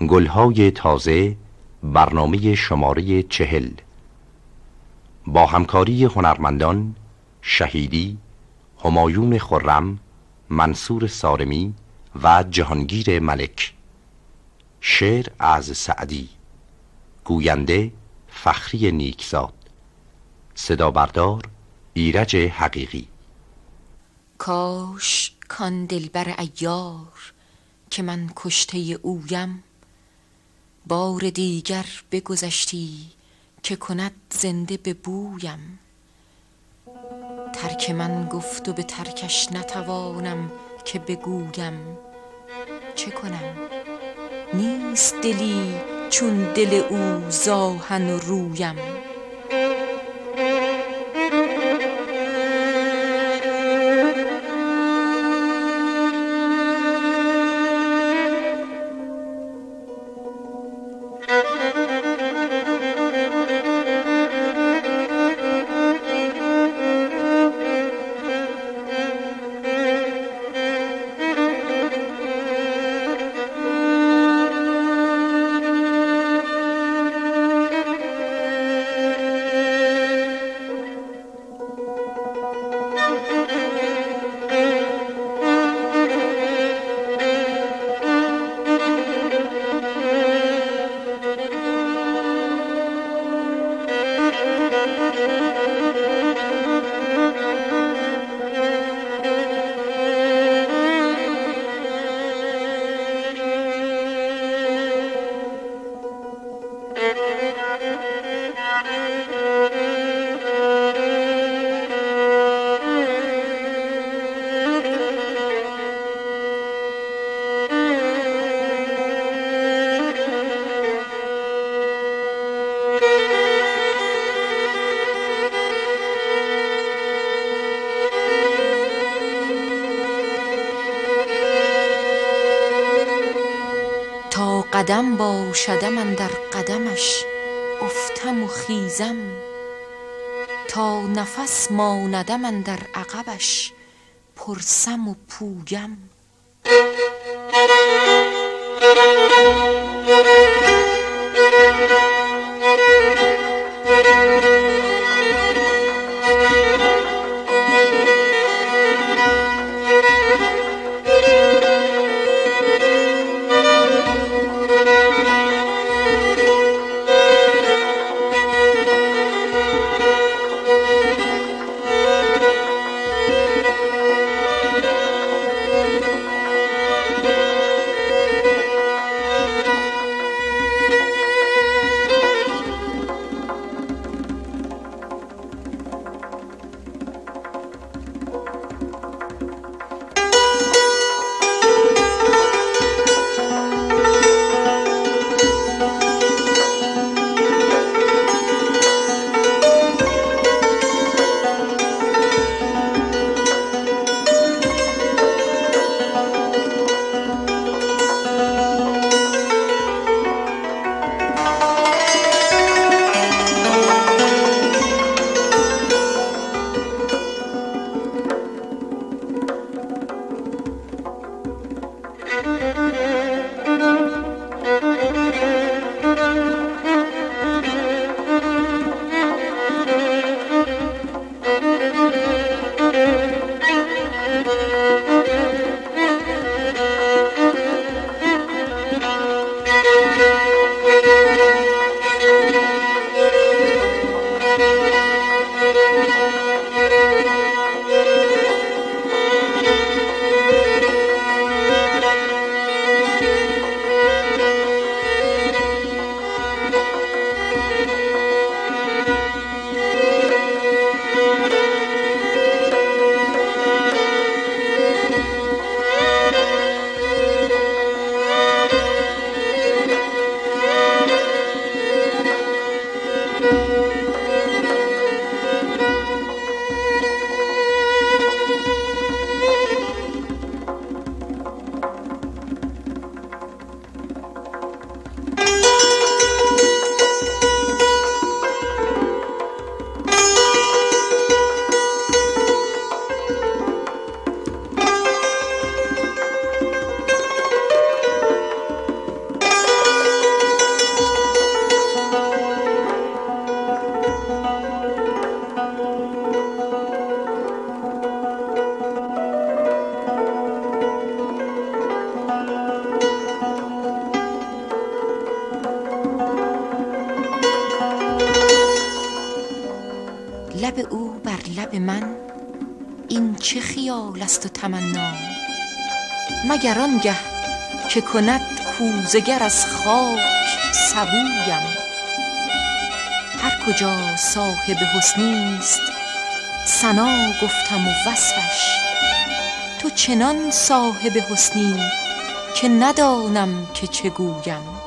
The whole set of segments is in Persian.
گلهای تازه، برنامه شماره 40 با همکاری هنرمندان شهیدی، همایون خرم، منصور سارمی و جهانگیر ملک. شعر از سعدی. گوینده فخری نیکزاد. صدا بردار ایرج حقیقی. کاش کان دلبر عیار که من کشته اویم، بار دیگر بگذشتی که کند زنده به بویم. ترک من گفت و به ترکش نتوانم که بگویم. چه کنم؟ نیست دلی چون دل او زآهن و رویم. تا قدم باشدم اندر قدمش افتم و خیزم، تا نفس ماندم اندر عقبش پرسم و پویم. لب من این چه خیال است و تمنا؟ مگر آنگه که کند کوزه گر از خاک سبویم. هر کجا صاحب حسنی است ثنا گفتم و وصفش، تو چنان صاحب حسنی که ندانم که چه گویم.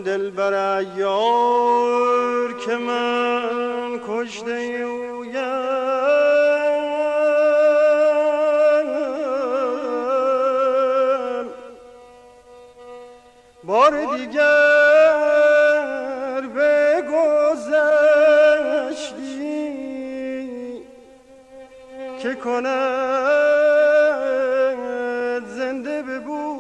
دلبر عیار که من کشته اویم، بار دیگر بگذشتی که کند زنده ببویم.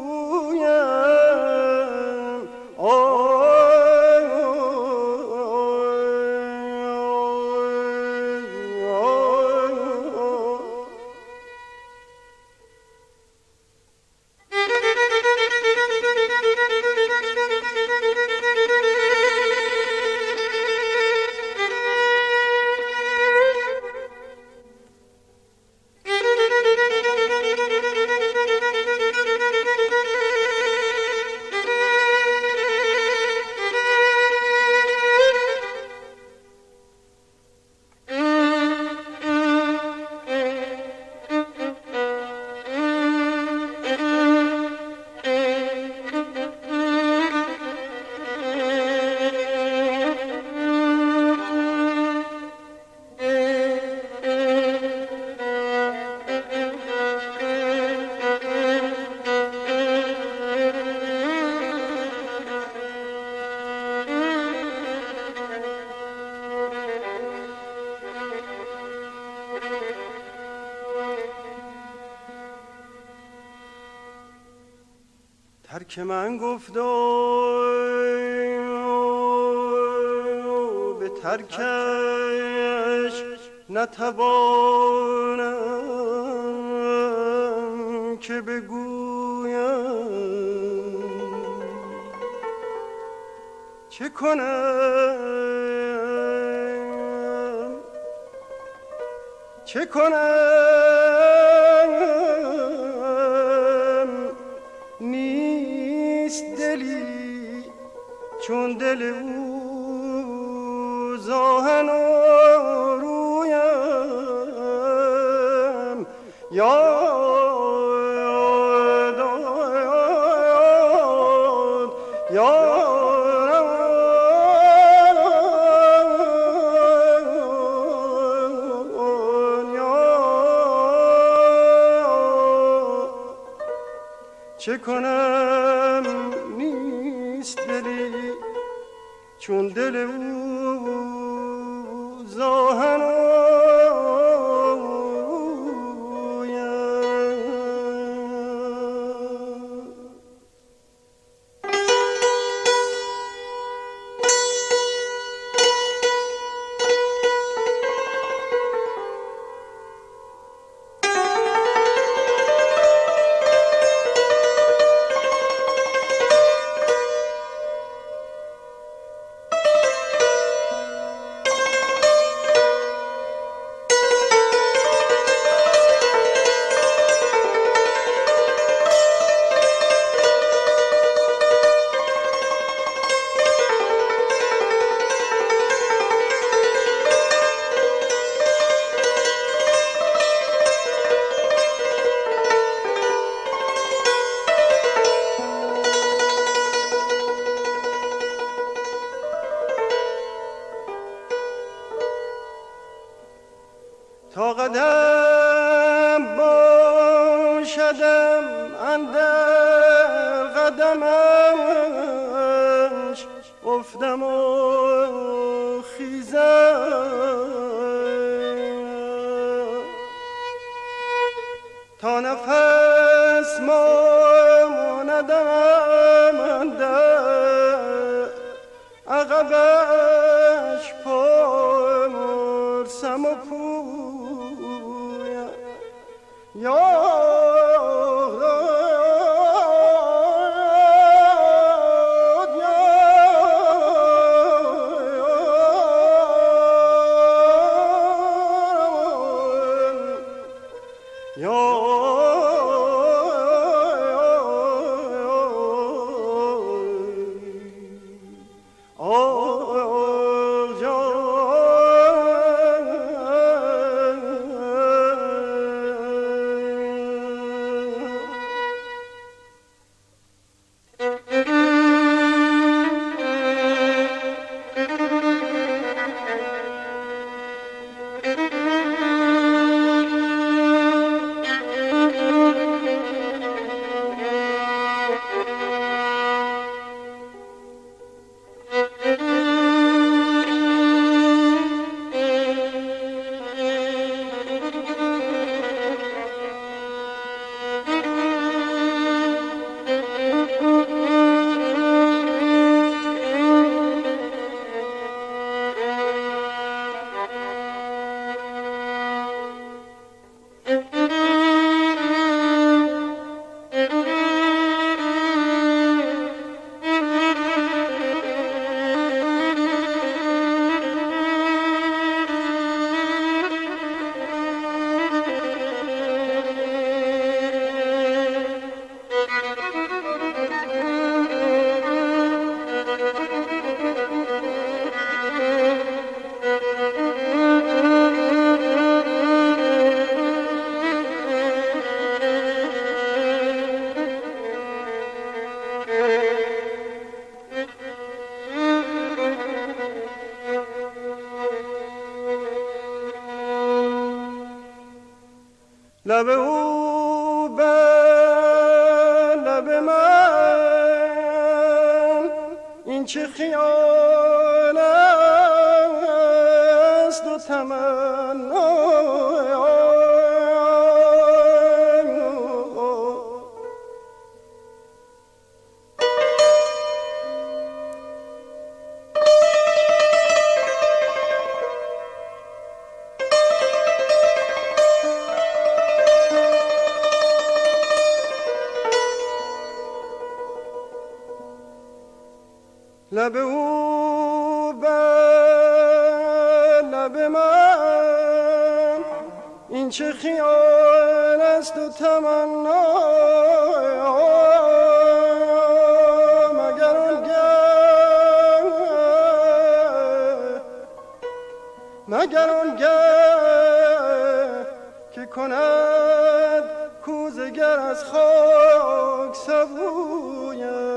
ترک من گفت به ترکش نتوانم که بگویم چه کنم چه کنم نیست دلی چون دل او زاهن و رویم یاد چه کنم نیست دلی چون دل او زاهن و تا قدم باشدم اندر قدمش افتم و خیزم تا نفس ماندم اندر عقبش پرسم و لب او بر لب من این چه خیال است و تمنا لب او بر لب من، این چه خیال است و تمنا، مگر آنگه که کند کوزگر از خاک سبویم.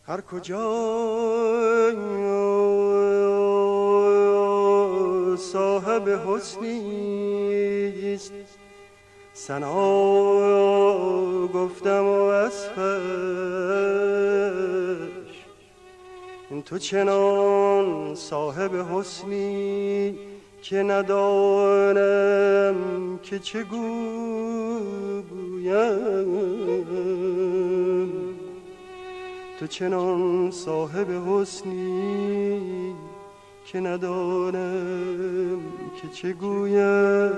هر کجا صاحب حسنی است، ثنا گفتم و وصفش، تو چنان صاحب حسنی که ندانم که چه گویم. تو چنان صاحب حسنی که ندانم که چه گویم.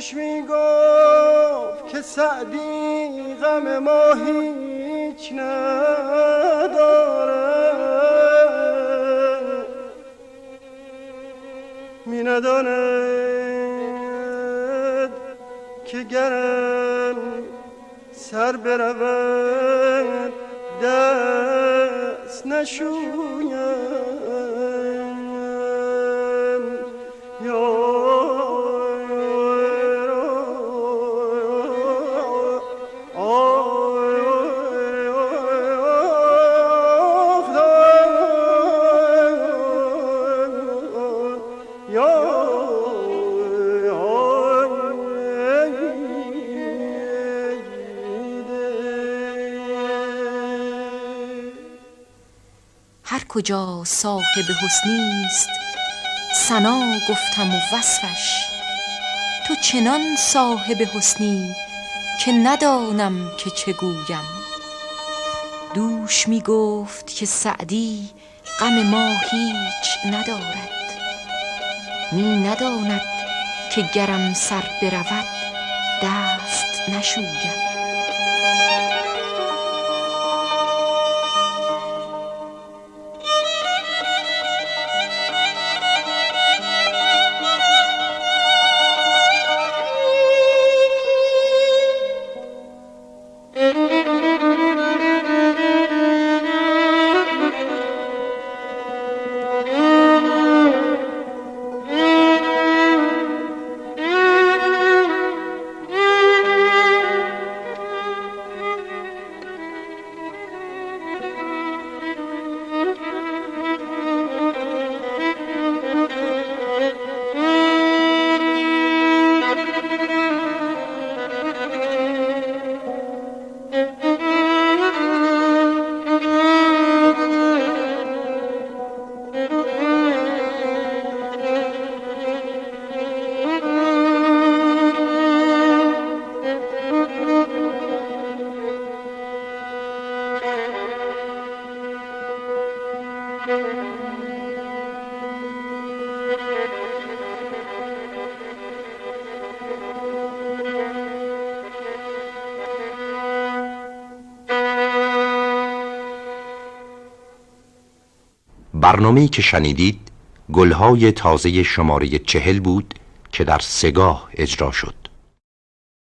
دوش می گفت که سعدی غم ما هیچ نداره، می نداند که گرم سر برود دست نشویم. هر کجا صاحب حسنی است ثنا گفتم و وصفش، تو چنان صاحب حسنی که ندانم که چه گویم. دوش می گفت که سعدی غم ما هیچ ندارد، می نداند که گرم سر برود دست نشویم. برنامه‌ای که شنیدید گلهای تازه شماره 40 بود که در 3 گاه اجرا شد.